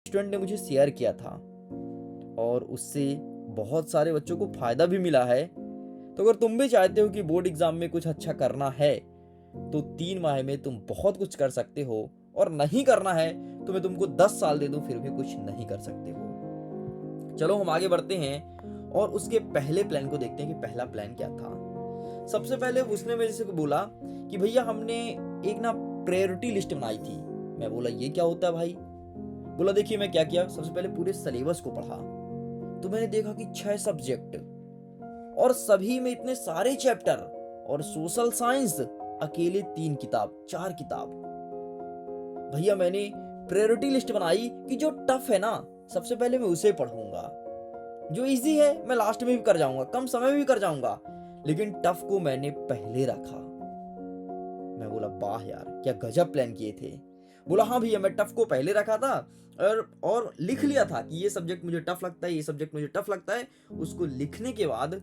Student ने मुझे share किया था और उससे बहुत सारे बच्चों को फ़ायदा भी मिला है। तो अगर तुम भी चाहते हो कि बोर्ड एग्ज़ाम में कुछ अच्छा करना है, तो 3 माह में तुम बहुत कुछ कर सकते हो और नहीं करना है, तो मैं तुमको 10 साल दे दूँ फिर भी कुछ नहीं कर सकते हो। चलो हम आगे बढ़ते हैं और उसके पहले प्लान को देखते हैं कि पहला प्लान क्या था। सबसे पहले उसने मेरे से बोला कि भैया हमने एक ना प्रायोरिटी लिस्ट बनाई थी। मैं बोला ये क्या होता है भाई? बोला देखिए मैं क्या किया, सबसे पहले पूरे सिलेबस को पढ़ा। तो मैंने देखा कि 6 सब्जेक्ट और सभी में इतने सारे चैप्टर और सोशल साइंस अकेले 3 किताब, 4 किताब। भैया मैंने प्रायोरिटी लिस्ट बनाई कि जो टफ है ना, सबसे पहले मैं उसे पढ़ूंगा। जो इजी है मैं लास्ट में भी कर जाऊंगा, कम समय में भी कर जाऊंगा, लेकिन टफ को मैंने पहले रखा। मैं बोला वाह यार क्या गजब प्लान किए थे। बोला हाँ भैया मैं टफ को पहले रखा था और लिख लिया था कि ये सब्जेक्ट मुझे टफ लगता है, ये सब्जेक्ट मुझे टफ लगता है। उसको लिखने के बाद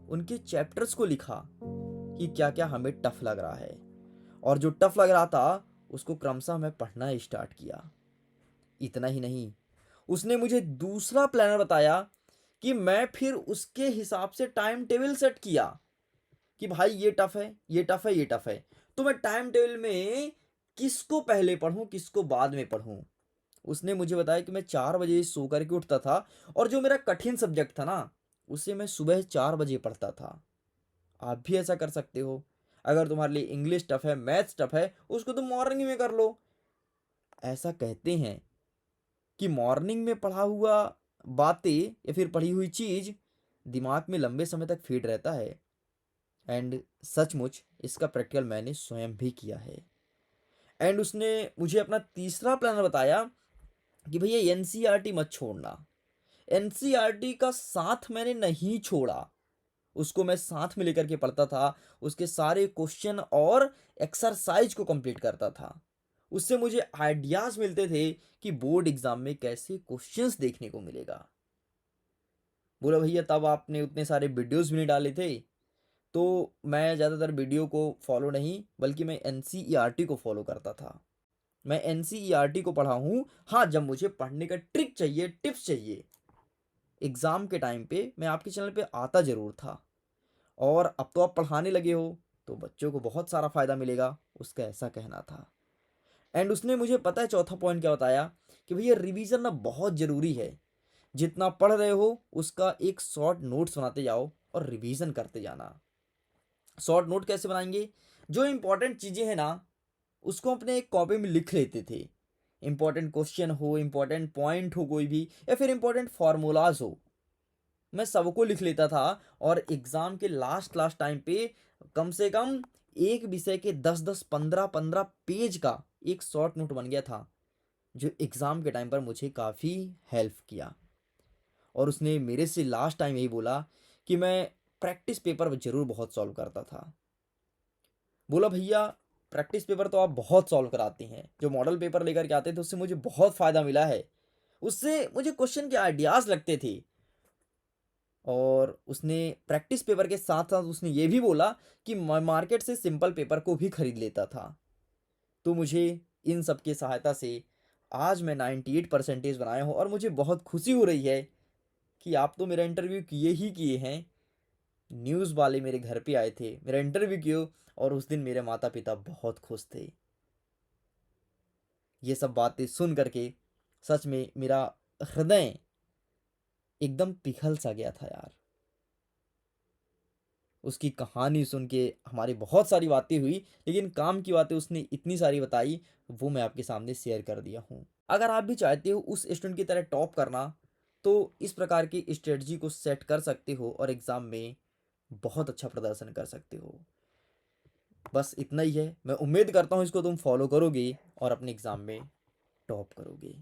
उनके चैप्टर्स को लिखा कि क्या क्या हमें टफ लग रहा है, और जो टफ लग रहा था उसको क्रमशः मैं पढ़ना स्टार्ट किया। इतना ही नहीं, उसने मुझे दूसरा प्लानर बताया कि मैं फिर उसके हिसाब से टाइम टेबल सेट किया कि भाई ये टफ है, ये टफ है, ये टफ है। तो मैं टाइम टेबल में किसको पहले पढ़ूं किसको बाद में पढ़ूं। उसने मुझे बताया कि मैं 4 बजे सो करके उठता था और जो मेरा कठिन सब्जेक्ट था ना, उसे मैं सुबह 4 बजे पढ़ता था। आप भी ऐसा कर सकते हो। अगर तुम्हारे लिए इंग्लिश टफ है, मैथ्स टफ है, उसको तुम मॉर्निंग में कर लो। ऐसा कहते हैं कि मॉर्निंग में पढ़ा हुआ बातें या फिर पढ़ी हुई चीज़ दिमाग में लंबे समय तक फीड रहता है। एंड सचमुच इसका प्रैक्टिकल मैंने स्वयं भी किया है। एंड उसने मुझे अपना तीसरा प्लान बताया कि भैया एनसीईआरटी मत छोड़ना। एनसीईआरटी का साथ मैंने नहीं छोड़ा, उसको मैं साथ में लेकर के पढ़ता था। उसके सारे क्वेश्चन और एक्सरसाइज को कंप्लीट करता था। उससे मुझे आइडियाज मिलते थे कि बोर्ड एग्जाम में कैसे क्वेश्चंस देखने को मिलेगा। बोला भैया तब आपने उतने सारे वीडियोस भी नहीं डाले थे। तो मैं ज़्यादातर वीडियो को फॉलो नहीं, बल्कि मैं एनसीईआरटी को फॉलो करता था। मैं एनसीईआरटी को पढ़ा हूँ। हाँ, जब मुझे पढ़ने का ट्रिक चाहिए, टिप्स चाहिए, एग्ज़ाम के टाइम पे मैं आपके चैनल पे आता ज़रूर था। और अब तो आप पढ़ाने लगे हो तो बच्चों को बहुत सारा फ़ायदा मिलेगा, उसका ऐसा कहना था। एंड उसने मुझे पता है चौथा पॉइंट क्या बताया कि भैया रिवीजन ना बहुत ज़रूरी है। जितना पढ़ रहे हो उसका एक शॉर्ट नोट्स बनाते जाओ और रिवीजन करते जाना। शॉर्ट नोट कैसे बनाएंगे? जो इंपॉर्टेंट चीज़ें हैं ना, उसको अपने एक कॉपी में लिख लेते थे। इंपॉर्टेंट क्वेश्चन हो, इंपॉर्टेंट पॉइंट हो कोई भी, या फिर इंपॉर्टेंट फार्मूलाज हो, मैं सबको लिख लेता था। और एग्ज़ाम के लास्ट लास्ट टाइम पे कम से कम एक विषय के 10-10, 15-15 पेज का एक शॉर्ट नोट बन गया था, जो एग्ज़ाम के टाइम पर मुझे काफ़ी हेल्प किया। और उसने मेरे से लास्ट टाइम यही बोला कि मैं प्रैक्टिस पेपर ज़रूर बहुत सॉल्व करता था। बोला भैया प्रैक्टिस पेपर तो आप बहुत सॉल्व कराते हैं, जो मॉडल पेपर लेकर के आते थे उससे मुझे बहुत फ़ायदा मिला है। उससे मुझे क्वेश्चन के आइडियाज़ लगते थे। और उसने प्रैक्टिस पेपर के साथ साथ उसने ये भी बोला कि मैं मार्केट से सिंपल पेपर को भी खरीद लेता था। तो मुझे इन सब की सहायता से आज मैं 98% बनाया हूँ और मुझे बहुत खुशी हो रही है कि आप तो मेरा इंटरव्यू किए ही किए हैं। न्यूज़ वाले मेरे घर पे आए थे, मेरा इंटरव्यू किए, और उस दिन मेरे माता पिता बहुत खुश थे। ये सब बातें सुन करके सच में मेरा हृदय एकदम पिघल सा गया था यार। उसकी कहानी सुन के हमारी बहुत सारी बातें हुई, लेकिन काम की बातें उसने इतनी सारी बताई, वो मैं आपके सामने शेयर कर दिया हूँ। अगर आप भी चाहते हो उस स्टूडेंट की तरह टॉप करना, तो इस प्रकार की स्ट्रेटजी को सेट कर सकते हो और एग्ज़ाम में बहुत अच्छा प्रदर्शन कर सकते हो। बस इतना ही है। मैं उम्मीद करता हूँ इसको तुम फॉलो करोगे और अपने एग्ज़ाम में टॉप करोगे।